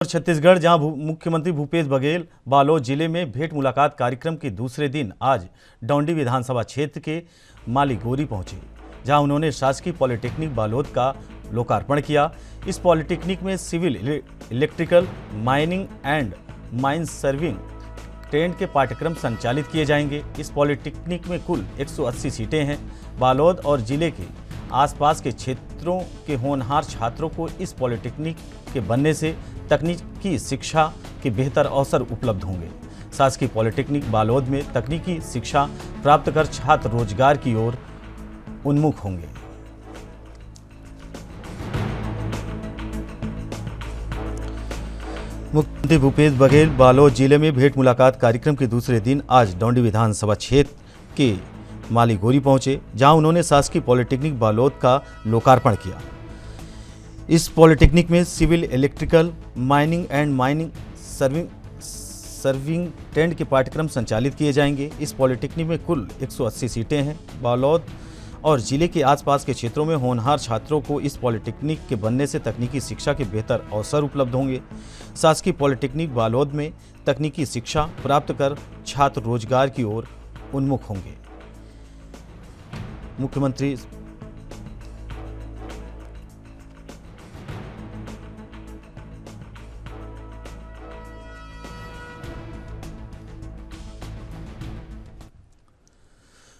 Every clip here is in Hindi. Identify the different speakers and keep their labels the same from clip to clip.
Speaker 1: छत्तीसगढ़ जहां मुख्यमंत्री भूपेश बघेल बालोद जिले में भेंट मुलाकात कार्यक्रम के दूसरे दिन आज डौंडी विधानसभा क्षेत्र के मालीगोरी पहुंचे, जहां उन्होंने शासकीय पॉलिटेक्निक बालोद का लोकार्पण किया। इस पॉलिटेक्निक में civil, electrical, mining and mine surveying trade के पाठ्यक्रम संचालित किए जाएंगे। इस पॉलिटेक्निक में कुल 180 सीटें हैं। बालोद और जिले के आसपास के क्षेत्रों के होनहार छात्रों को इस पॉलिटेक्निक के बनने से तकनीकी शिक्षा के बेहतर अवसर उपलब्ध होंगे। शासकीय पॉलिटेक्निक बालोद में तकनीकी शिक्षा प्राप्त कर छात्र रोजगार की ओर उन्मुख होंगे। मुख्यमंत्री भूपेश बघेल बालोद जिले में भेंट मुलाकात कार्यक्रम के दूसरे दिन आज डौंडी विधानसभा क्षेत्र के मालीगोरी पहुंचे, जहां उन्होंने शासकीय पॉलिटेक्निक बालोद का लोकार्पण किया। इस पॉलिटेक्निक में civil, electrical, mining and mining surveying trade के पाठ्यक्रम संचालित किए जाएंगे। इस पॉलिटेक्निक में कुल 180 सीटें हैं। बालोद और जिले के आसपास के क्षेत्रों में होनहार छात्रों को इस पॉलिटेक्निक के बनने से तकनीकी शिक्षा के बेहतर अवसर उपलब्ध होंगे। शासकीय पॉलिटेक्निक बालोद में तकनीकी शिक्षा प्राप्त कर छात्र रोजगार की ओर उन्मुख होंगे। मुख्यमंत्री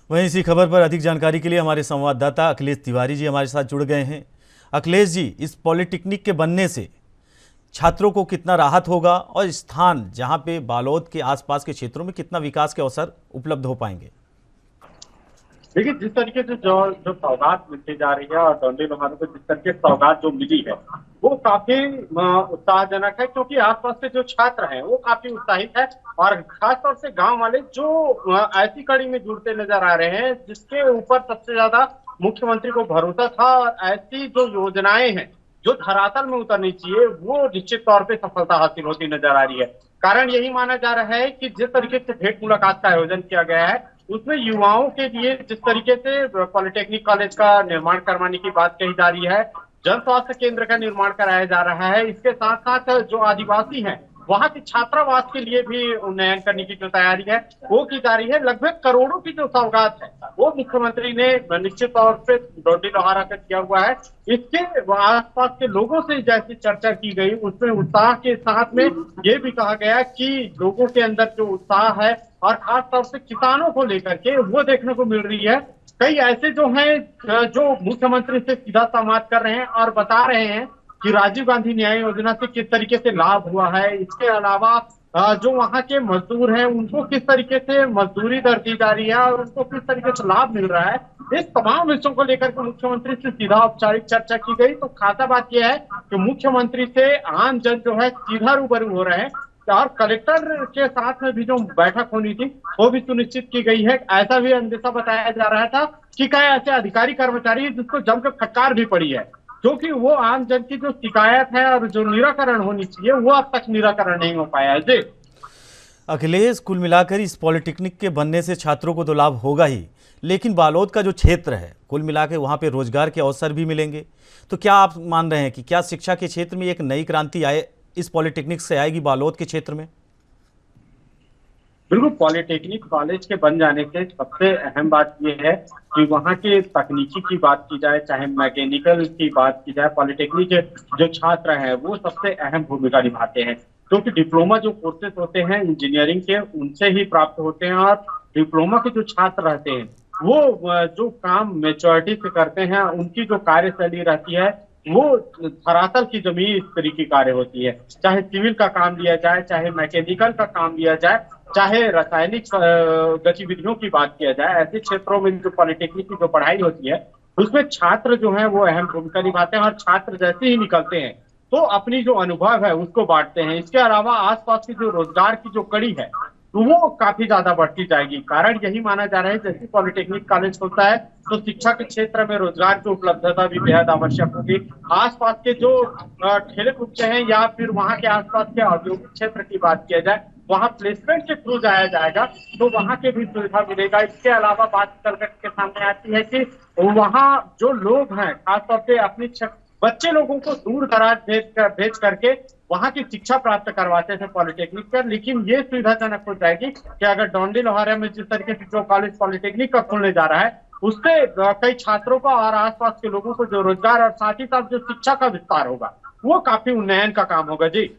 Speaker 1: वहीं इसी खबर पर अधिक जानकारी के लिए हमारे संवाददाता अखिलेश तिवारी जी हमारे साथ जुड़ गए हैं। अखिलेश जी, इस पॉलिटेक्निक के बनने से छात्रों को कितना राहत होगा और स्थान जहां पे बालोद के आसपास के क्षेत्रों में कितना विकास के अवसर उपलब्ध हो पाएंगे?
Speaker 2: देखिए, जिस तरीके से जो सौगात मिलती जा रही है और डौंडी लोहारों को जिस तरीके से सौगात जो मिली है वो काफी उत्साहजनक है, क्योंकि आसपास के जो छात्र हैं वो काफी उत्साहित है और खासतौर से गांव वाले जो ऐसी कड़ी में जुड़ते नजर आ रहे हैं जिसके ऊपर सबसे ज्यादा मुख्यमंत्री को भरोसा था और ऐसी जो योजनाएं हैं जो धरातल में उतरनी चाहिए वो निश्चित तौर पे सफलता हासिल होती नजर आ रही है। कारण यही माना जा रहा है कि जिस तरीके से भेंट मुलाकात का आयोजन किया गया है उसमें युवाओं के लिए जिस तरीके से पॉलिटेक्निक कॉलेज का निर्माण करवाने की बात कही जा रही है, जन स्वास्थ्य केंद्र का निर्माण कराया जा रहा है, इसके साथ साथ जो आदिवासी हैं वहां के छात्रावास के लिए भी उन्नयन करने की जो तैयारी है वो की जा रही है। लगभग करोड़ों की जो सौगात है वो मुख्यमंत्री ने निश्चित तौर पे डौंडी लोहारा का किया हुआ है। इसके आसपास के लोगों से जैसी चर्चा की गई उसमें उत्साह के साथ में ये भी कहा गया कि लोगों के अंदर जो उत्साह है और खास तौर से किसानों को लेकर के वो देखने को मिल रही है। कई ऐसे जो हैं जो मुख्यमंत्री से सीधा संवाद कर रहे हैं और बता रहे हैं कि राजीव गांधी न्याय योजना से किस तरीके से लाभ हुआ है। इसके अलावा जो वहां के मजदूर हैं उनको किस तरीके से मजदूरी दर दी जा रही है और उनको किस तरीके से लाभ मिल रहा है, इस तमाम विषयों को लेकर के मुख्यमंत्री से सीधा औपचारिक चर्चा की गई। तो खासा बात यह है कि मुख्यमंत्री से आम जन जो है सीधा रूबरू हो रहे हैं और कलेक्टर के साथ में भी जो बैठक होनी थी वो भी सुनिश्चित की गई है। ऐसा भी अंदेशा बताया जा रहा था कि कई ऐसे अधिकारी कर्मचारी जिसको जमकर फटकार भी पड़ी है, क्योंकि वो आम जन की जो शिकायत है और जो निराकरण होनी चाहिए वो अब तक निराकरण नहीं हो पाया है। जी
Speaker 1: अखिलेश, कुल मिलाकर इस पॉलिटेक्निक के बनने से छात्रों को तो लाभ होगा ही, लेकिन बालोद का जो क्षेत्र है कुल मिलाकर वहाँ पे रोजगार के अवसर भी मिलेंगे। तो क्या आप मान रहे हैं कि क्या शिक्षा के क्षेत्र में एक नई क्रांति आए इस पॉलिटेक्निक से आएगी बालोद के क्षेत्र में?
Speaker 2: बिल्कुल, पॉलिटेक्निक कॉलेज के बन जाने से सबसे अहम बात यह है कि वहाँ के तकनीकी की बात की जाए चाहे मैकेनिकल की बात की जाए, पॉलिटेक्निक के जो छात्र हैं वो सबसे अहम भूमिका निभाते हैं, क्योंकि डिप्लोमा जो कोर्सेज होते हैं इंजीनियरिंग के उनसे ही प्राप्त होते हैं और डिप्लोमा के जो छात्र रहते हैं वो जो काम मेच्योरिटी से करते हैं उनकी जो कार्यशैली रहती है वो धरातल की जमीन स्तर की कार्य होती है। चाहे सिविल का काम लिया जाए, चाहे मैकेनिकल का काम लिया जाए, चाहे रासायनिक गतिविधियों की बात किया जाए, ऐसे क्षेत्रों में जो पॉलिटेक्निक की जो पढ़ाई होती है उसमें छात्र जो है वो अहम भूमिका निभाते हैं और छात्र जैसे ही निकलते हैं तो अपनी जो अनुभव है उसको बांटते हैं। इसके अलावा आसपास की जो रोजगार की जो कड़ी है तो वो काफी ज्यादा बढ़ती जाएगी। कारण यही माना जा रहा है जैसे पॉलिटेक्निक कॉलेज होता है तो शिक्षा के क्षेत्र में रोजगार की उपलब्धता भी बेहद आवश्यक होगी। आसपास के जो ठेले कुच्चे हैं या फिर वहाँ के आसपास के औद्योगिक क्षेत्र की बात किया जाए वहाँ प्लेसमेंट के थ्रू जाया जाएगा तो वहाँ के भी सुविधा मिलेगा। इसके अलावा बात के सामने आती है कि वहाँ जो लोग हैं खासतौर से अपनी बच्चे लोगों को दूर दराज भेज करके वहां की शिक्षा प्राप्त करवाते थे पॉलिटेक्निक पर, लेकिन ये सुविधाजनक हो जाएगी कि अगर डोंडी लोहारा में जिस तरीके से जो कॉलेज पॉलिटेक्निक का खुलने जा रहा है, उससे कई छात्रों को और आसपास के लोगों को जो रोजगार और साथ ही साथ जो शिक्षा का विस्तार होगा, वो काफी उन्नयन का काम होगा जी।